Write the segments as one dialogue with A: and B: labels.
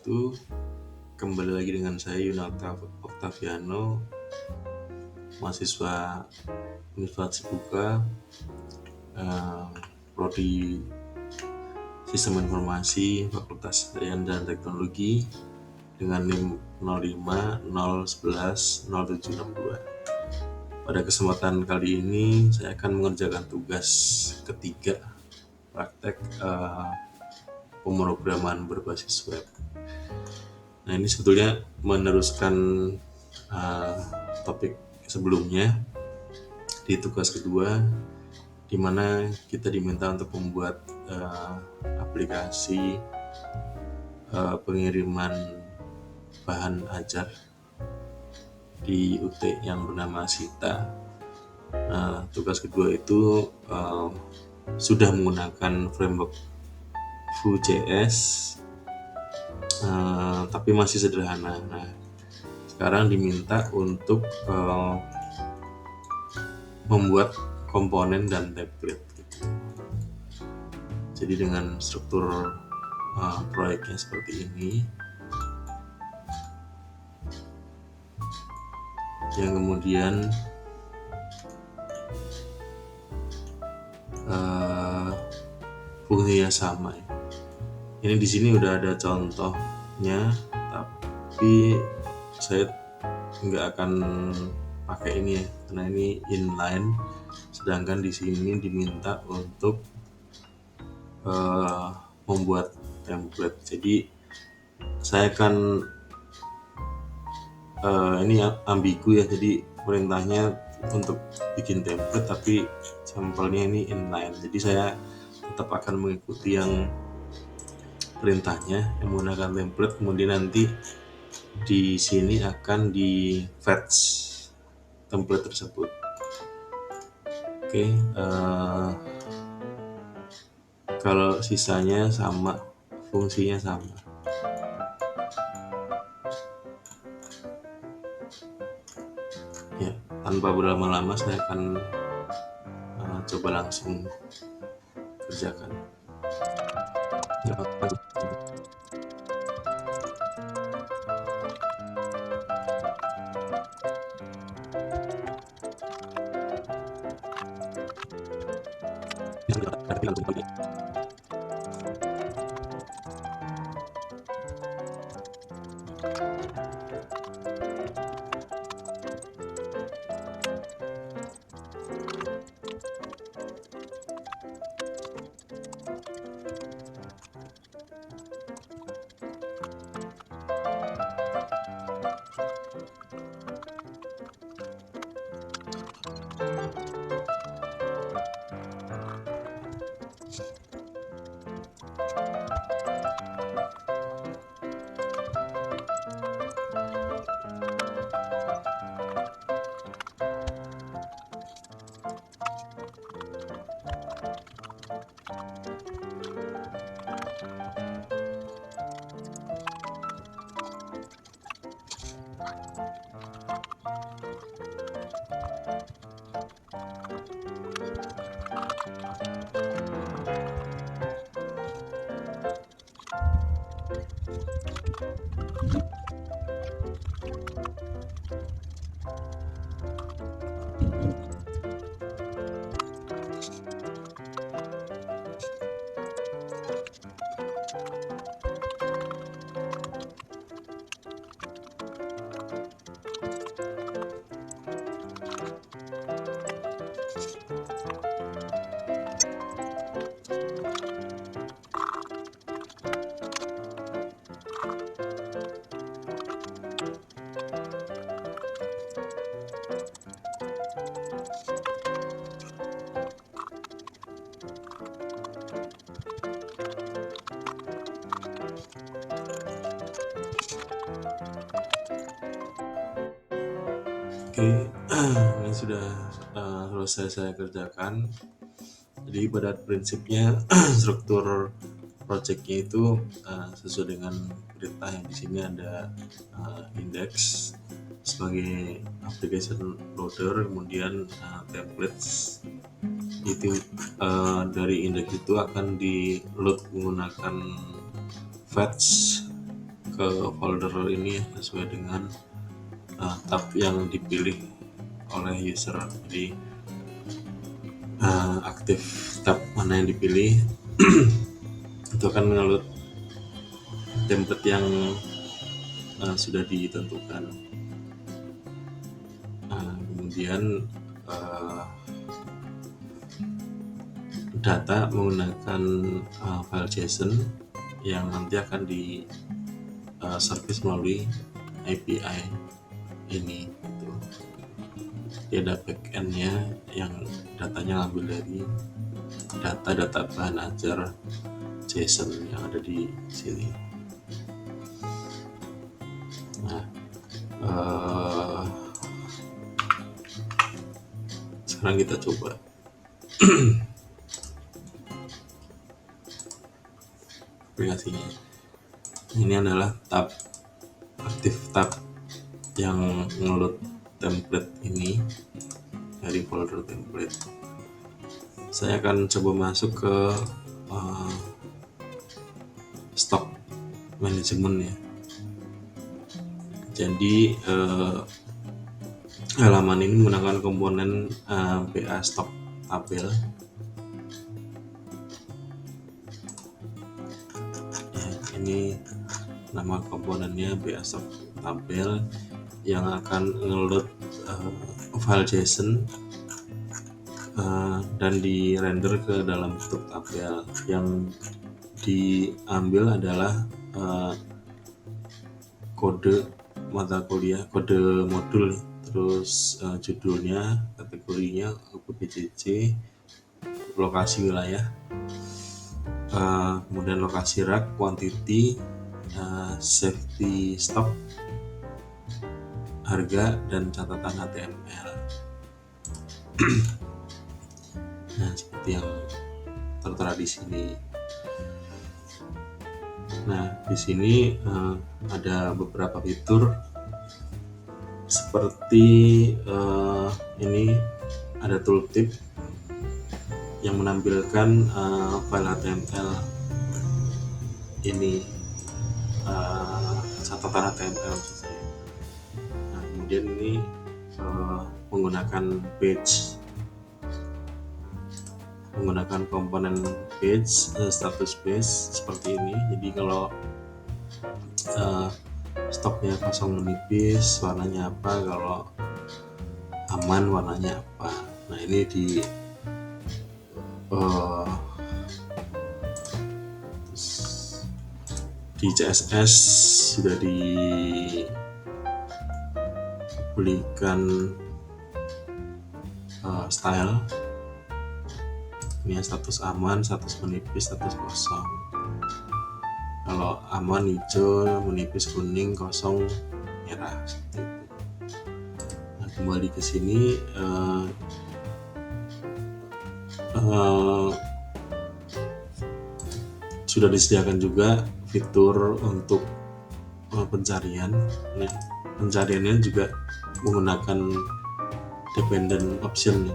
A: wabarakatuh. Kembali lagi dengan saya Yunarta Octaviano, mahasiswa Universitas Buka, Prodi Sistem Informasi Fakultas Sains dan Teknologi dengan NIM 050110110762. Pada kesempatan kali ini saya akan mengerjakan tugas ketiga praktek pemrograman berbasis web. Nah, ini sebetulnya meneruskan topik sebelumnya di tugas kedua, di mana kita diminta untuk membuat aplikasi pengiriman bahan ajar di UT yang bernama Sita. Nah, tugas kedua itu sudah menggunakan framework Vue.js, tapi masih sederhana. Nah, sekarang diminta untuk membuat komponen dan template gitu. Jadi dengan struktur proyeknya seperti ini, yang kemudian fungsinya sama. Ini di sini udah ada contohnya, tapi saya nggak akan pakai ini ya, karena ini inline. Sedangkan di sini diminta untuk membuat template. Jadi saya akan ini ambigu ya. Jadi perintahnya untuk bikin template, tapi sampelnya ini inline. Jadi saya tetap akan mengikuti yang perintahnya yang menggunakan template, kemudian nanti di sini akan di fetch template tersebut. Oke, kalau sisanya sama, fungsinya sama. Ya, tanpa berlama-lama saya akan coba langsung kerjakan. Oke, ini sudah selesai saya kerjakan. Jadi pada prinsipnya struktur projectnya itu sesuai dengan perintah yang di sini ada index sebagai application loader, kemudian templates itu dari index itu akan di load menggunakan fetch ke folder ini ya, sesuai dengan tab yang dipilih oleh user. Jadi aktif tab mana yang dipilih itu akan mengeload template yang sudah ditentukan. Kemudian data menggunakan file JSON yang nanti akan di service melalui API ini gitu. Jadi ada backend-nya yang datanya ngambil dari data bahan ajar JSON yang ada di sini. Nah, sekarang kita coba. Aplikasinya. Ini adalah aktif tab yang ngeload template ini dari folder template. Saya akan coba masuk ke stock management ya. Jadi halaman ini menggunakan komponen BA stock tabel. Ini nama komponennya BA stock tabel yang akan ngeload file JSON dan di render ke dalam bentuk tabel. Yang diambil adalah kode mata kuliah, kode modul, terus judulnya, kategorinya, UPBCC, lokasi wilayah, kemudian lokasi rak, quantity, safety stock, harga, dan catatan HTML. Nah, seperti yang tertera di sini. Nah, di sini ada beberapa fitur seperti ini, ada tooltip yang menampilkan file HTML ini, catatan HTML maksud saya. Nah, kemudian ini menggunakan menggunakan komponen page, status page seperti ini. Jadi kalau stoknya kosong menipis warnanya apa, kalau aman warnanya apa. Nah, ini di CSS sudah dibelikan style. Ini status aman, status menipis, status kosong. Kalau aman hijau, menipis kuning, kosong merah seperti itu. Nah, kembali ke sini, sudah disediakan juga fitur untuk pencarian. Nah, pencariannya juga menggunakan dependent option.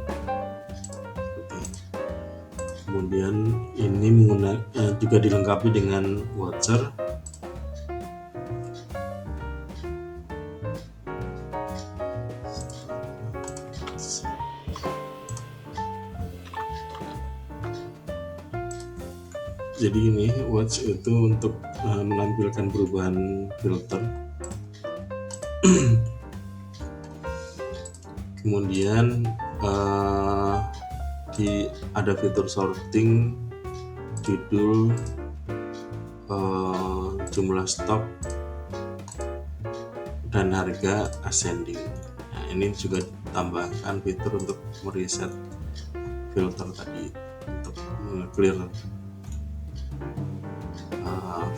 A: Kemudian ini juga dilengkapi dengan voucher. Jadi ini watch itu untuk menampilkan perubahan filter. Kemudian ada fitur sorting, judul, jumlah stok, dan harga ascending. Nah, ini juga tambahkan fitur untuk mereset filter tadi, untuk clear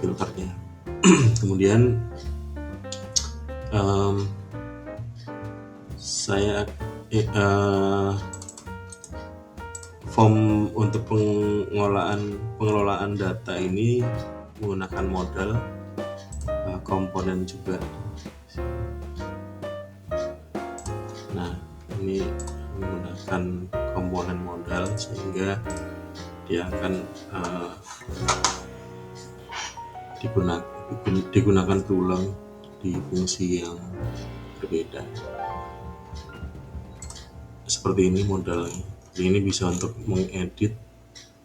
A: filternya. Kemudian saya form untuk pengelolaan data ini menggunakan modal komponen juga. Nah, ini menggunakan komponen modal sehingga digunakan berulang di fungsi yang berbeda. Seperti ini modalnya. Ini bisa untuk mengedit,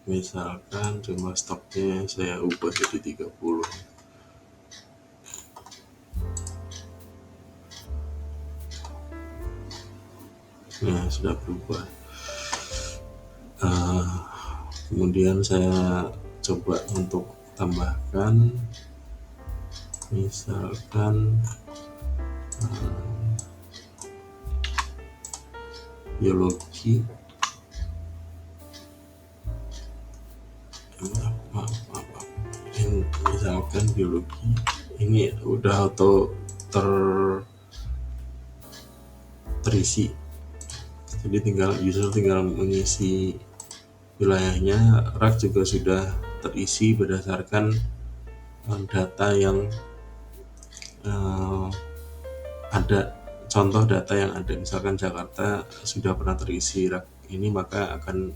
A: misalkan jumlah stoknya saya ubah jadi 30. Nah, sudah berubah. Kemudian saya coba untuk tambahkan, misalkan biologi, misalkan biologi ini udah auto terisi, jadi user tinggal mengisi wilayahnya. Rak juga sudah terisi berdasarkan data yang ada, contoh data yang ada. Misalkan Jakarta sudah pernah terisi rak ini, maka akan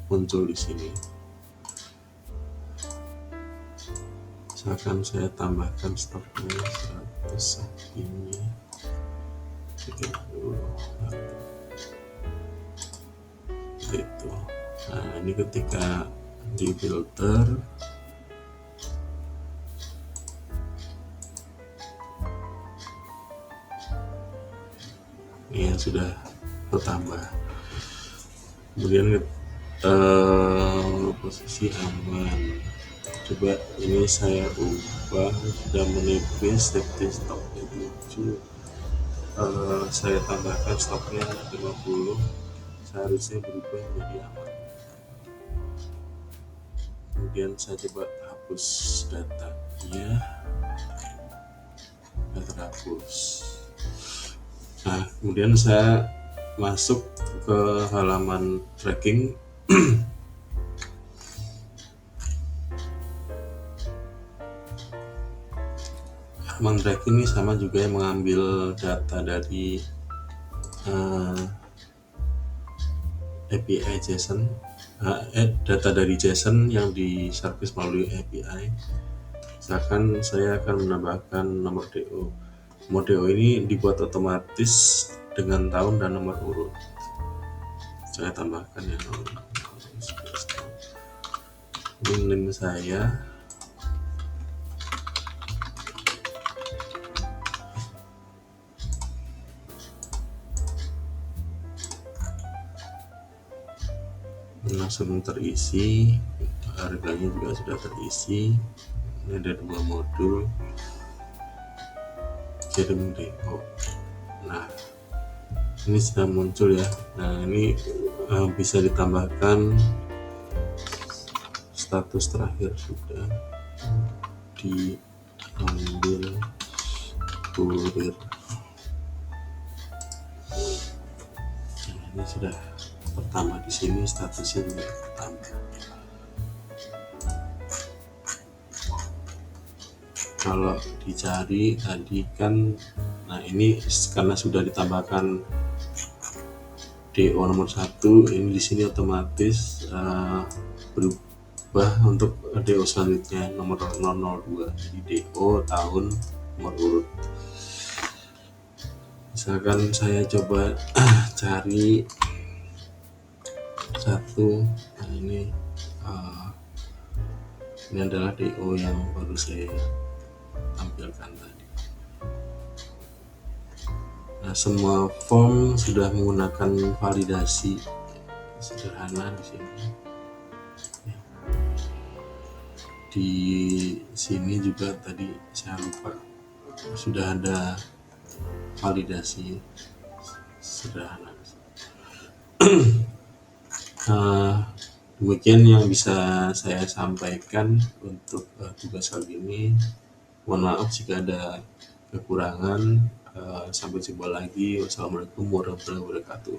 A: muncul di sini. Misalkan saya tambahkan stoknya 100 ini 30 itu. Nah, ini ketika di filter ini sudah bertambah. Kemudian posisi aman, coba ini saya ubah, sudah menipis, safety stoknya 7, saya tambahkan stoknya 50, seharusnya berubah menjadi aman. Kemudian saya coba hapus datanya, terhapus. Nah, kemudian saya masuk ke halaman tracking. Halaman tracking ini sama juga yang mengambil data dari API JSON, data dari JSON yang diservis melalui API. Misalkan saya akan menambahkan nomor DO. Nomor DO ini dibuat otomatis dengan tahun dan nomor urut. Saya tambahkan ya, NIM saya langsung terisi, harganya juga sudah terisi. Ini ada 2 modul, kirim DO. Nah, ini sudah muncul ya. Nah, ini bisa ditambahkan status terakhir sudah diambil kurir. Nah, ini sudah pertama, di sini statusnya juga pertama. Kalau dicari tadi kan, nah ini karena sudah ditambahkan DO nomor 1, ini di sini otomatis berubah untuk DO selanjutnya nomor 002, jadi DO tahun nomor urut. Misalkan saya coba cari satu, nah ini adalah DO yang baru saya tampilkan tadi. Nah, semua form sudah menggunakan validasi sederhana di sini. Di sini juga tadi saya lupa, sudah ada validasi sederhana. Demikian yang bisa saya sampaikan untuk tugas kali ini. Mohon maaf jika ada kekurangan. Sampai jumpa lagi. Wassalamualaikum warahmatullahi wabarakatuh.